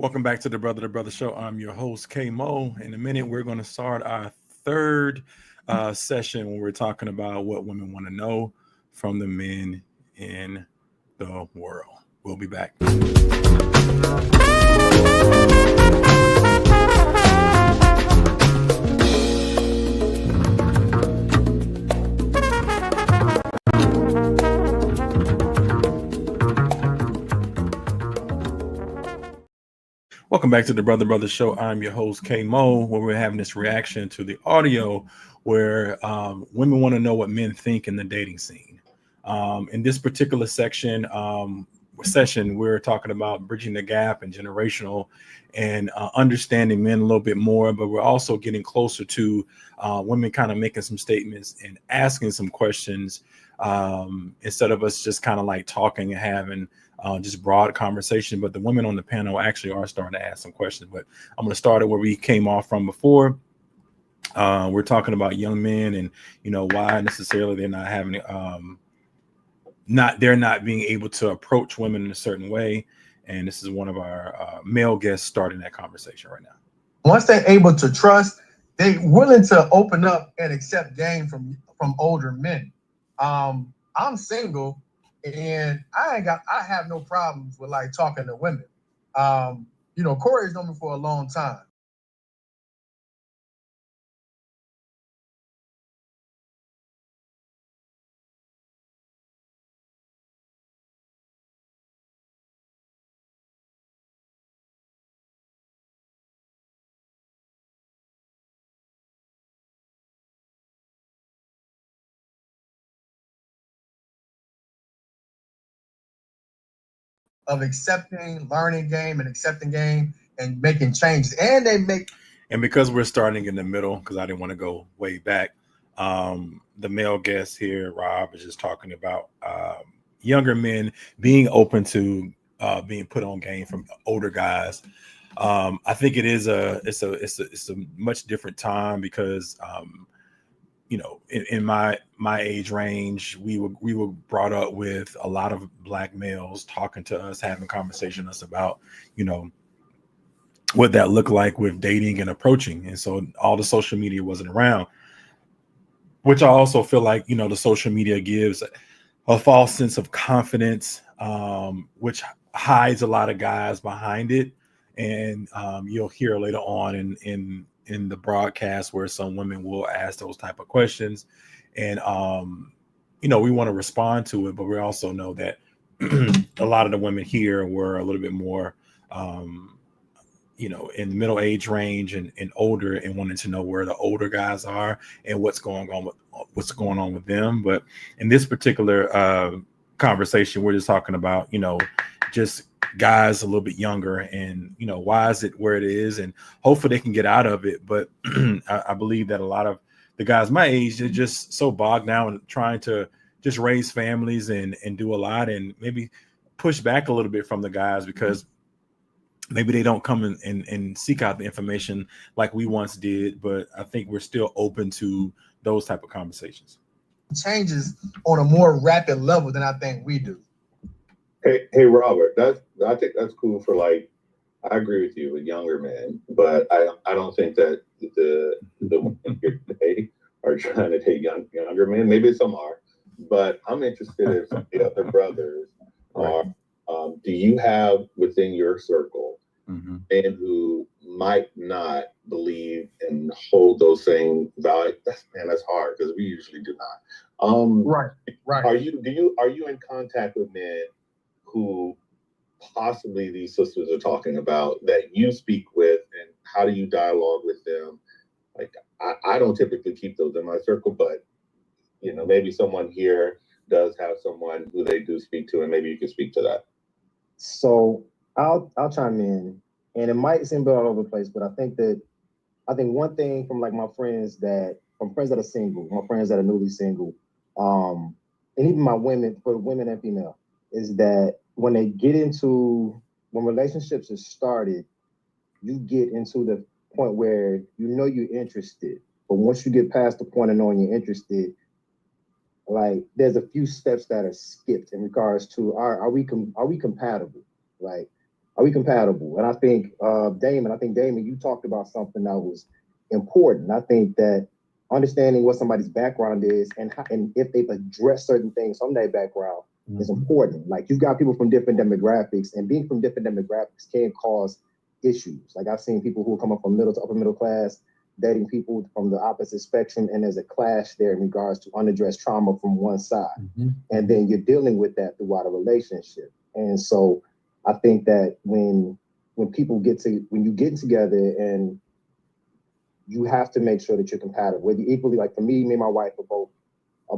Welcome back to the Brother Show. I'm your host, K Mo. In a minute, we're going to start our third session when we're talking about what women want to know from the men in the world. We'll be back. Welcome back to the Brother Show. I'm your host, K Mo, where we're having this reaction to the audio where women want to know what men think in the dating scene. In this particular session, we're talking about bridging the gap and generational and understanding men a little bit more, but we're also getting closer to women kind of making some statements and asking some questions instead of us just kind of like talking and having just broad conversation. But the women on the panel actually are starting to ask some questions. But I'm going to start it where we came off from before. We're talking about young men and, why necessarily they're not having they're not being able to approach women in a certain way. And this is one of our male guests starting that conversation right now. Once they're able to trust, they're willing to open up and accept game from older men. I'm single and I have no problems with like talking to women. Corey's known me for a long time. Of accepting, learning game and accepting game and making changes. And because we're starting in the middle, because I didn't want to go way back, the male guest here, Rob, is just talking about younger men being open to being put on game from older guys. I think it's a much different time because in my age range, we were brought up with a lot of black males talking to us, having conversation with us about what that looked like with dating and approaching. And so all the social media wasn't around, which I also feel like the social media gives a false sense of confidence, which hides a lot of guys behind it. And you'll hear later on in the broadcast where some women will ask those type of questions, and we want to respond to it, but we also know that a lot of the women here were a little bit more in the middle age range and older, and wanting to know where the older guys are and what's going on with them. But in this particular conversation, we're just talking about just guys a little bit younger, and why is it where it is, and hopefully they can get out of it. But I believe that a lot of the guys my age are just so bogged down and trying to just raise families and do a lot, and maybe push back a little bit from the guys because maybe they don't come and seek out the information like we once did. But I think we're still open to those type of conversations. Changes on a more rapid level than I think we do. Hey, Robert, I think that's cool for I agree with you with younger men, but I don't think that the women here today are trying to take younger men. Maybe some are, but I'm interested if some of the other brothers are. Do you have within your circle men who might not believe and hold those same values? That's hard because we usually do not. Right. Are you in contact with men who possibly these sisters are talking about that you speak with, and how do you dialogue with them? I don't typically keep those in my circle, but maybe someone here does have someone who they do speak to, and maybe you can speak to that. So I'll chime in, and it might seem a bit all over the place, but I think one thing from friends that are single, my friends that are newly single, and even my women, for women and female, is that when relationships are started, you get into the point where you're interested, but once you get past the point of knowing you're interested, there's a few steps that are skipped in regards to are we compatible? Are we compatible? And I think Damon, you talked about something that was important. I think that understanding what somebody's background is and if they've addressed certain things from their background is important. Like you've got people from different demographics, and being from different demographics can cause issues. Like I've seen people who come up from middle to upper middle class dating people from the opposite spectrum, and there's a clash there in regards to unaddressed trauma from one side. And then you're dealing with that throughout a relationship. And so I think that when you get together, and you have to make sure that you're compatible. Whether equally, like for me and my wife are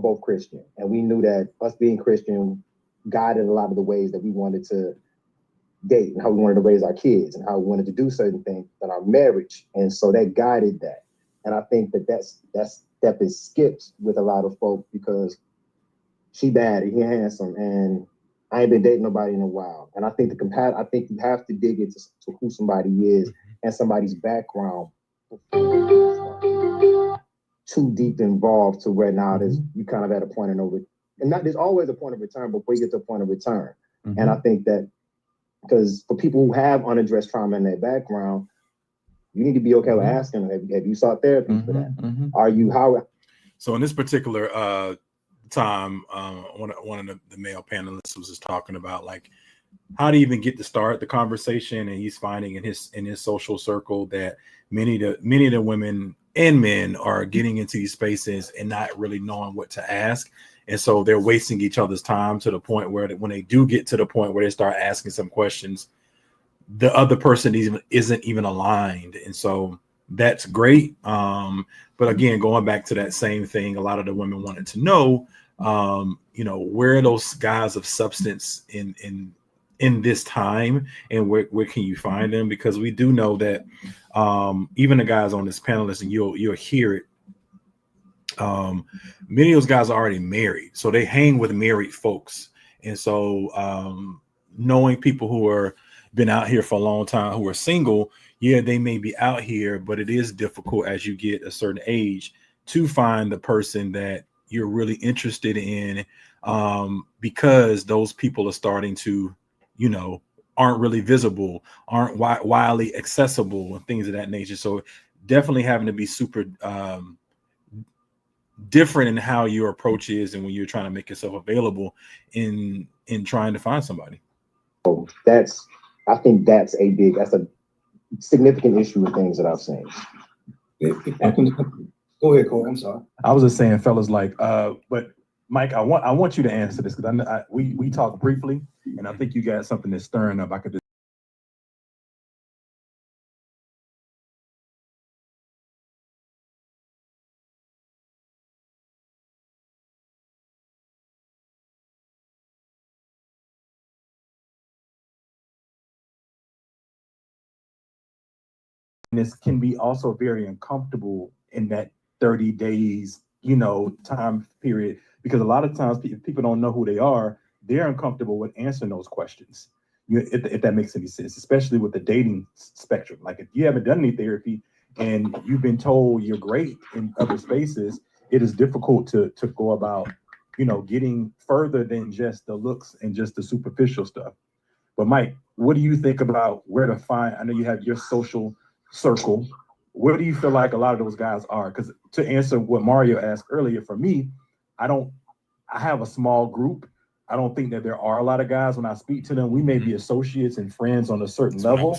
both Christian, and we knew that us being Christian guided a lot of the ways that we wanted to date and how we wanted to raise our kids and how we wanted to do certain things in our marriage. And so that guided that. And I think that step is skipped with a lot of folks because she bad and he handsome and I ain't been dating nobody in a while. And I think I think you have to dig into who somebody is and somebody's background too deep involved to where now you kind of at a point of no return. And there's always a point of return before you get to a point of return. And I think that because for people who have unaddressed trauma in their background, you need to be okay with asking them, have you sought therapy for that? Are you So in this particular time, one of the male panelists was just talking about like how to even get to start the conversation, and he's finding in his social circle that many of the women and men are getting into these spaces and not really knowing what to ask, and so they're wasting each other's time to the point where when they do get to the point where they start asking some questions, the other person isn't even aligned, and so that's great. But again, going back to that same thing, a lot of the women wanted to know, where are those guys of substance in this time, and where can you find them? Because we do know that even the guys on this panelist, and you'll hear it, many of those guys are already married, so they hang with married folks. And so knowing people who are been out here for a long time who are single, yeah, they may be out here, but it is difficult as you get a certain age to find the person that you're really interested in, because those people are starting to, aren't really visible, aren't widely accessible, and things of that nature. So definitely having to be super different in how your approach is, and when you're trying to make yourself available in trying to find somebody. I think that's a significant issue with things that I've seen. Go ahead, Cole. I'm sorry. I was just saying, fellas, but Mike, I want you to answer this because we talked briefly, and I think you got something that's stirring up. I could just. This can be also very uncomfortable in that 30 days, time period, because a lot of times people don't know who they are. They're uncomfortable with answering those questions, if that makes any sense, especially with the dating spectrum. Like if you haven't done any therapy and you've been told you're great in other spaces, it is difficult to go about, getting further than just the looks and just the superficial stuff. But Mike, what do you think about where to find? I know you have your social circle. Where do you feel like a lot of those guys are? Because to answer what Mario asked earlier, for me, I have a small group. I don't think that there are a lot of guys. When I speak to them, we may be associates and friends on a certain level,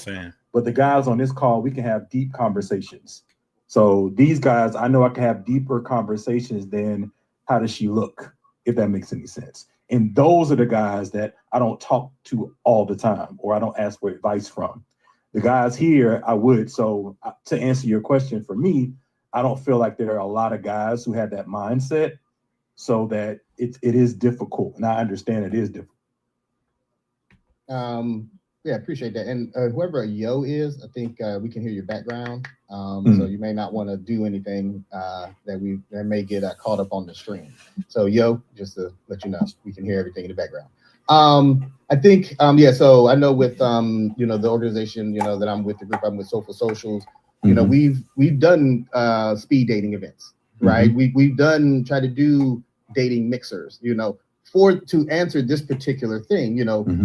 but the guys on this call, we can have deep conversations. So these guys, I know I can have deeper conversations than how does she look, if that makes any sense. And those are the guys that I don't talk to all the time, or I don't ask for advice from. The guys here, I would. So to answer your question, for me, I don't feel like there are a lot of guys who have that mindset, so that it is difficult. And I understand it is difficult. Yeah, appreciate that. And whoever Yo is, I think we can hear your background. So you may not want to do anything that may get caught up on the stream. So Yo, just to let you know, we can hear everything in the background. I think, so I know with, the organization, that I'm with, the group I'm with, Social Socials, we've done speed dating events, right? We've tried to do dating mixers, to answer this particular thing,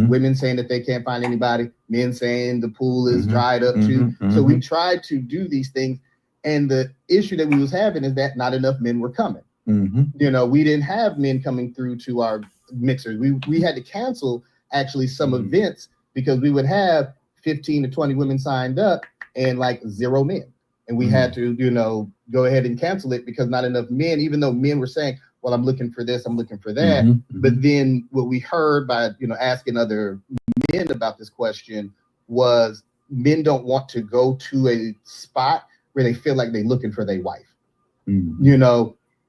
women saying that they can't find anybody, men saying the pool is dried up too. So we tried to do these things, and the issue that we was having is that not enough men were coming. We didn't have men coming through to our mixers. We had to cancel actually some events because we would have 15 to 20 women signed up and like 0 men. And we had to, go ahead and cancel it because not enough men, even though men were saying, well, I'm looking for this, I'm looking for that. But then what we heard by, asking other men about this question was men don't want to go to a spot where they feel like they're looking for their wife,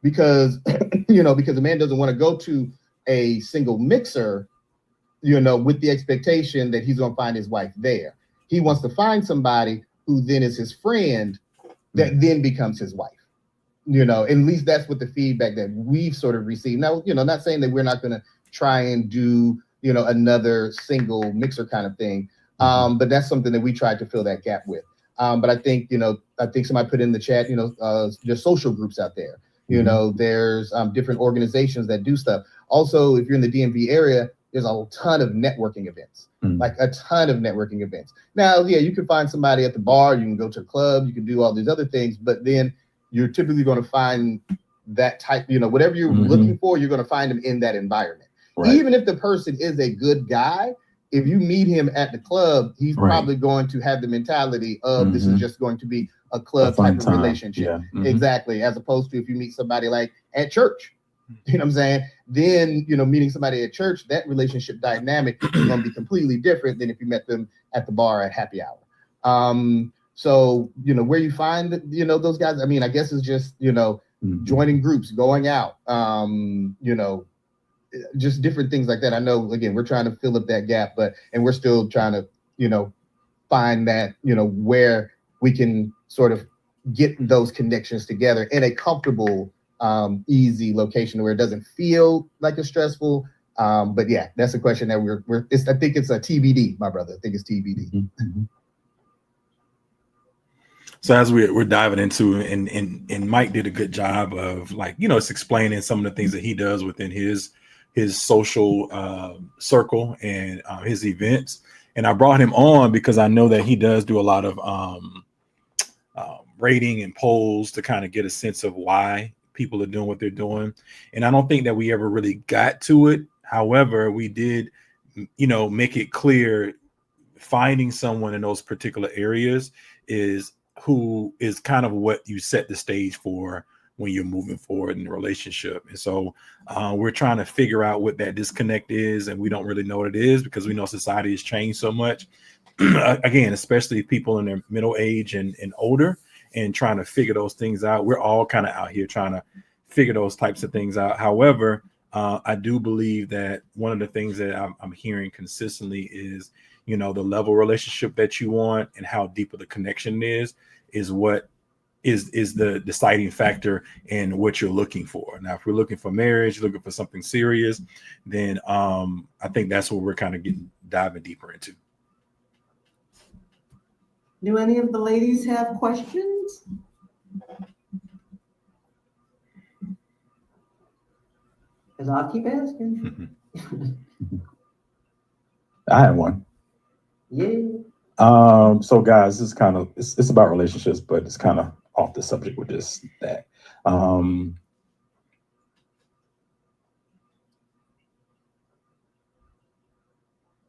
because, because a man doesn't want to go to a single mixer, with the expectation that he's going to find his wife there. He wants to find somebody who then is his friend that then becomes his wife. At least that's what the feedback that we've sort of received. Now, not saying that we're not going to try and do, another single mixer kind of thing. But that's something that we tried to fill that gap with. But I think, somebody put in the chat, there's social groups out there. There's different organizations that do stuff. Also, if you're in the DMV area, there's a ton of networking events, like a ton of networking events. Now, yeah, you can find somebody at the bar, you can go to a club, you can do all these other things, but then you're typically going to find that type, whatever you're looking for, you're going to find them in that environment. Right. Even if the person is a good guy, if you meet him at the club, he's probably going to have the mentality of this is just going to be a club type of relationship. Yeah. Exactly. As opposed to if you meet somebody like at church, you know what I'm saying? Then, meeting somebody at church, that relationship dynamic is going to be completely different than if you met them at the bar at happy hour. So, where you find, those guys, I mean, I guess it's just, joining groups, going out, just different things like that. I know, again, we're trying to fill up that gap, and we're still trying to, find that, where we can sort of get those connections together in a comfortable, easy location where it doesn't feel like it's stressful. But yeah, that's a question that I think it's a TBD, my brother. I think it's TBD. So as we're diving into, and Mike did a good job of it's explaining some of the things that he does within his social circle and his events. And I brought him on because I know that he does do a lot of rating and polls to kind of get a sense of why people are doing what they're doing. And I don't think that we ever really got to it. However, we did, make it clear finding someone in those particular areas is who is kind of what you set the stage for when you're moving forward in the relationship. And so we're trying to figure out what that disconnect is, and we don't really know what it is because we know society has changed so much. Again, especially people in their middle age and older, and trying to figure those things out. We're all kind of out here trying to figure those types of things out. However, I do believe that one of the things that I'm hearing consistently is, the level of relationship that you want and how deep of the connection is what is the deciding factor in what you're looking for. Now, if we're looking for marriage, looking for something serious, then I think that's what we're kind of diving deeper into. Do any of the ladies have questions? Because I'll keep asking. I have one. Yeah. So guys, this is kind of it's about relationships, but it's kind of off the subject with that.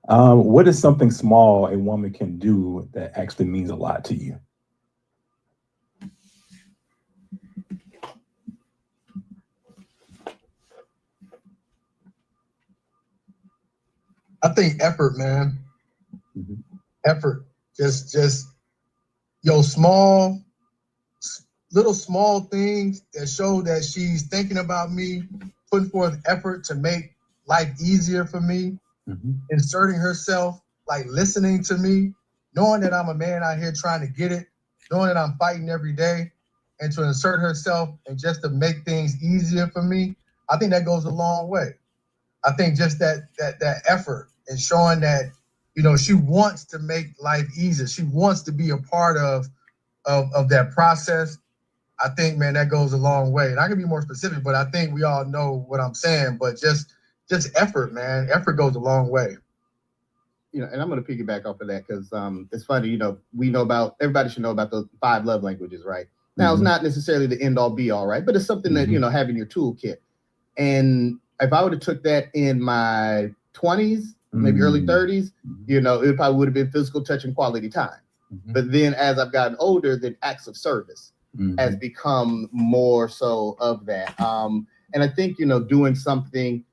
What is something small a woman can do that actually means a lot to you? I think effort, man. Effort. Just little small things that show that she's thinking about me, putting forth effort to make life easier for me, inserting herself, like listening to me, knowing that I'm a man out here trying to get it, knowing that I'm fighting every day, and to insert herself and just to make things easier for me. I think that goes a long way. I think just that effort and showing that, she wants to make life easier. She wants to be a part of that process. I think, man, that goes a long way. And I can be more specific, but I think we all know what I'm saying. But just just effort, man. Effort goes a long way. And I'm going to piggyback off of that because it's funny, everybody should know about the 5 love languages, right? Now, It's not necessarily the end all be all, right? But it's something that, have in your toolkit. And if I would have took that in my 20s, maybe early 30s, it probably would have been physical touch and quality time. But then as I've gotten older, then acts of service has become more so of that. And I think, doing something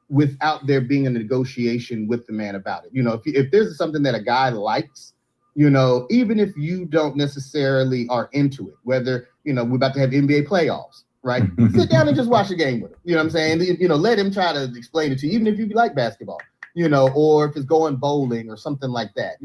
without there being a negotiation with the man about it. If there's something that a guy likes, even if you don't necessarily are into it, whether, we're about to have NBA playoffs, right? Sit down and just watch the game with him. You know what I'm saying? Let him try to explain it to you, even if you like basketball, or if it's going bowling or something like that,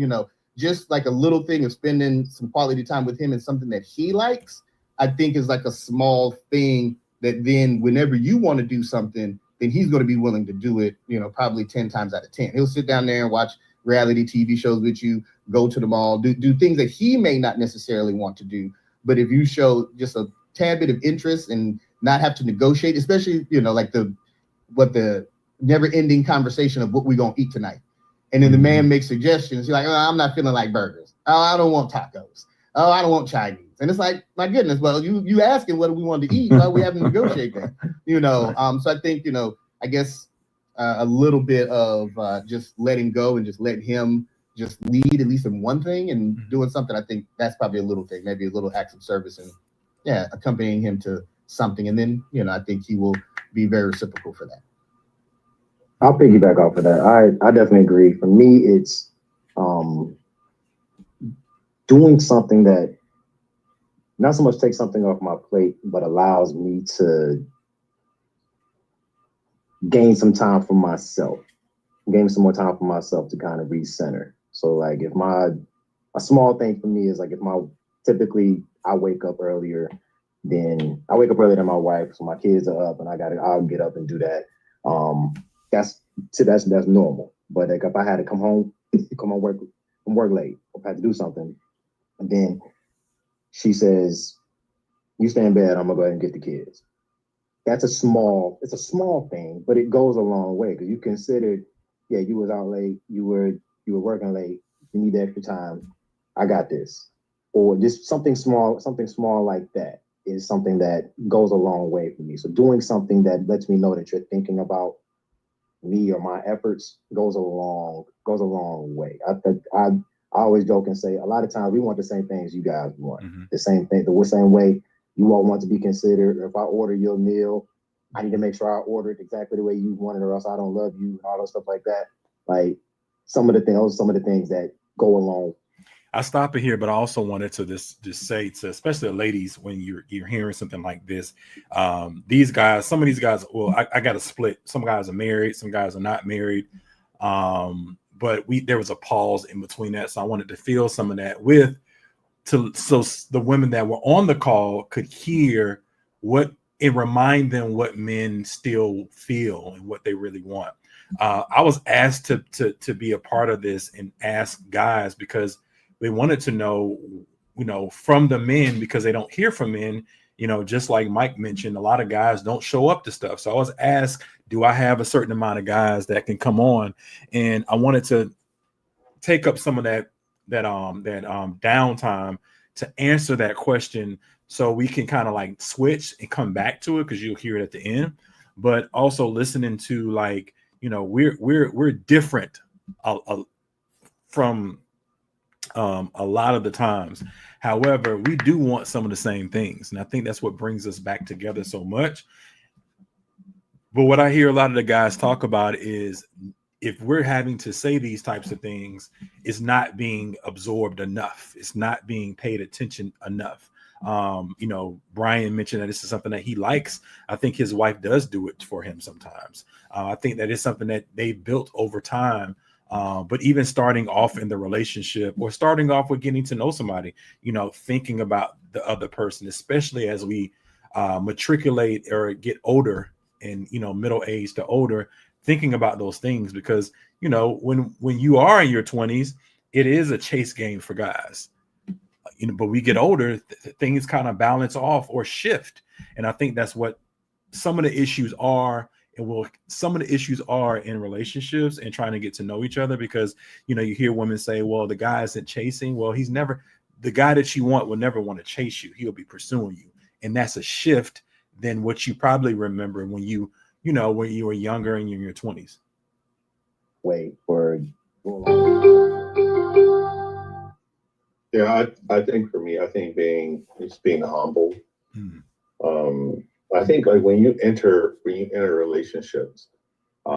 just like a little thing of spending some quality time with him and something that he likes, I think is like a small thing that then whenever you want to do something, then he's going to be willing to do it, probably 10 times out of 10. He'll sit down there and watch reality TV shows with you, go to the mall, do things that he may not necessarily want to do. But if you show just a tad bit of interest and not have to negotiate, especially, like the never-ending conversation of what we're going to eat tonight. And then the man makes suggestions. You're like, oh, I'm not feeling like burgers. Oh, I don't want tacos. Oh, I don't want Chinese. And it's like, my goodness, well, you asking what we want to eat, why we having to negotiate that? So I think, I guess a little bit of just letting go and just letting him just lead at least in one thing and doing something. I think that's probably a little thing, maybe a little acts of service and accompanying him to something. And then, I think he will be very reciprocal for that. I'll piggyback off of that. I definitely agree. For me, it's doing something that not so much takes something off my plate, but allows me to gain some time for myself, gain some more time for myself to kind of recenter. So like a small thing for me is like typically I wake up earlier than my wife. So my kids are up and I'll get up and do that. That's normal. But like if I had to come home from work late, if I had to do something, and then she says, "You stay in bed, I'm gonna go ahead and get the kids." It's a small thing, but it goes a long way because you considered, you was out late, you were working late, you need extra time. I got this. Or just something small like that is something that goes a long way for me. So doing something that lets me know that you're thinking about me or my efforts goes a long way. I always joke and say a lot of times we want the same things you guys want. The same thing, the same way you all want to be considered. If I order your meal, I need to make sure I order it exactly the way you want it, or else I don't love you and all that stuff like that. Like some of the things that go along. I stop it here, but I also wanted to just say to especially the ladies when you're hearing something like this, some of these guys, well, I got to split. Some guys are married, some guys are not married, but there was a pause in between that, so I wanted to feel some of that so the women that were on the call could hear and remind them what men still feel and what they really want. I was asked to be a part of this and ask guys because they wanted to know, from the men, because they don't hear from men, just like Mike mentioned, a lot of guys don't show up to stuff. So I was asked, do I have a certain amount of guys that can come on? And I wanted to take up some of that downtime to answer that question so we can kind of like switch and come back to it because you'll hear it at the end, but also listening to like, we're different from a lot of the times. However, we do want some of the same things. And I think that's what brings us back together so much. But what I hear a lot of the guys talk about is if we're having to say these types of things, it's not being absorbed enough. It's not being paid attention enough. Brian mentioned that this is something that he likes. I think his wife does do it for him sometimes. I think that is something that they built over time. But even starting off in the relationship or starting off with getting to know somebody, thinking about the other person, especially as we matriculate or get older and, middle age to older, thinking about those things because, when you are in your 20s, it is a chase game for guys. But we get older, things kind of balance off or shift. And I think that's what some of the issues are And well, some of the issues are in relationships and trying to get to know each other, because, you know, you hear women say, well, the guy isn't chasing. Well, he's never, the guy that you want will never want to chase you. He'll be pursuing you. And that's a shift than what you probably remember when you know, when you were younger and you're in your 20s. Wait for. Yeah, I think for me, I think being humble. Mm. I think like when you enter relationships, I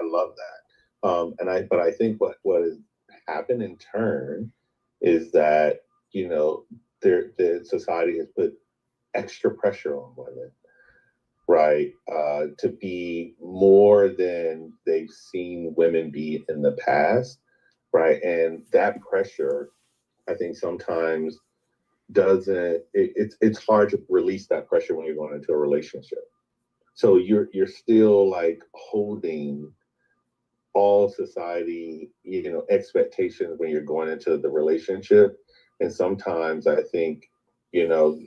love that. But I think what has happened in turn is that, you know, the society has put extra pressure on women, right? To be more than they've seen women be in the past, right? And that pressure, I think sometimes it's hard to release that pressure when you're going into a relationship. So you're still like holding all society, you know, expectations when you're going into the relationship. And sometimes I think, you know,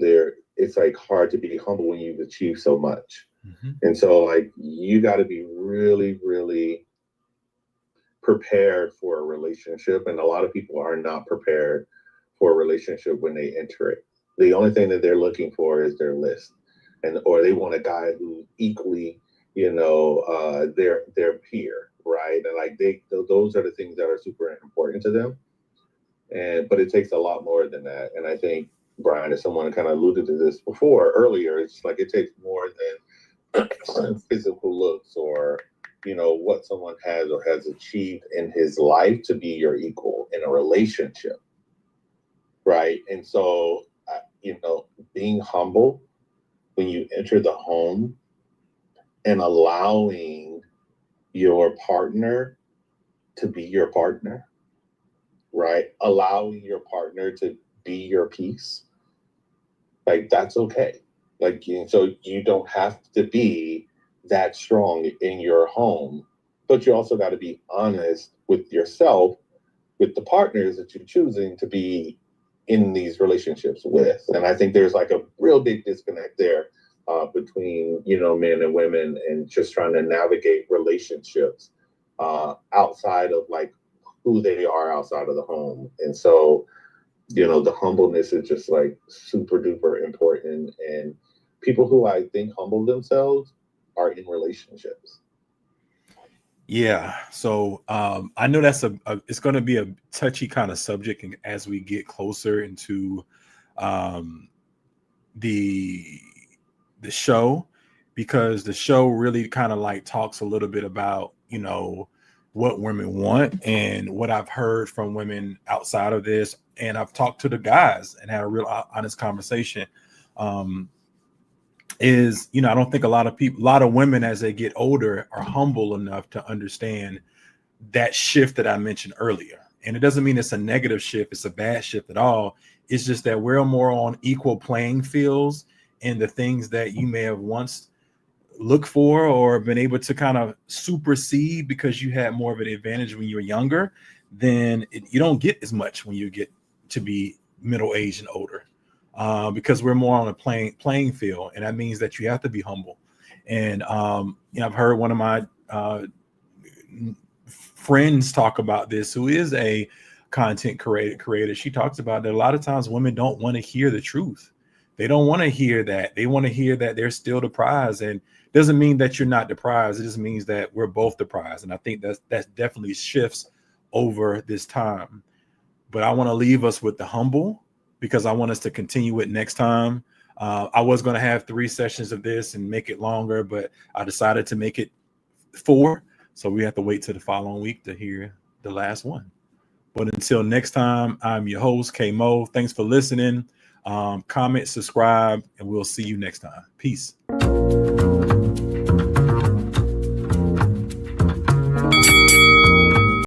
it's like hard to be humble when you've achieved so much. Mm-hmm. And so like you got to be really, really prepared for a relationship. And a lot of people are not prepared for a relationship when they enter it. The only thing that they're looking for is their list, or they want a guy who's equally, you know, their peer, right? And like those are the things that are super important to them. But it takes a lot more than that. And I think, Brian, as someone kind of alluded to this earlier, it's like it takes more than physical looks or, you know, what someone has or has achieved in his life to be your equal in a relationship, right? And so, you know, being humble when you enter the home and allowing your partner to be your partner, right? Allowing your partner to be your peace, like that's okay. Like, so you don't have to be that strong in your home, but you also got to be honest with yourself, with the partners that you're choosing to be in these relationships with. And I think there's like a real big disconnect there between, you know, men and women, and just trying to navigate relationships outside of like who they are outside of the home. And so, you know, the humbleness is just like super duper important. And people who I think humble themselves are in relationships. Yeah. So I know that's it's going to be a touchy kind of subject, and as we get closer into the show, because the show really kind of like talks a little bit about, you know, what women want, and what I've heard from women outside of this, and I've talked to the guys and had a real honest conversation. Is, you know, I don't think a lot of women as they get older are humble enough to understand that shift that I mentioned earlier. And it doesn't mean it's a negative shift, it's a bad shift at all. It's just that we're more on equal playing fields, and the things that you may have once looked for or been able to kind of supersede because you had more of an advantage when you were younger, then you don't get as much when you get to be middle-aged and older. Because we're more on a playing field, and that means that you have to be humble. And you know, I've heard one of my friends talk about this, who is a content creator. She talks about that a lot of times women don't want to hear the truth. They don't want to hear that. They want to hear that they're still the prize, and doesn't mean that you're not the prize. It just means that we're both the prize. And I think that definitely shifts over this time. But I want to leave us with the humble, because I want us to continue it next time. I was going to have 3 sessions of this and make it longer, but I decided to make it 4. So we have to wait till the following week to hear the last one. But until next time, I'm your host, K-Mo. Thanks for listening. Comment, subscribe, and we'll see you next time. Peace.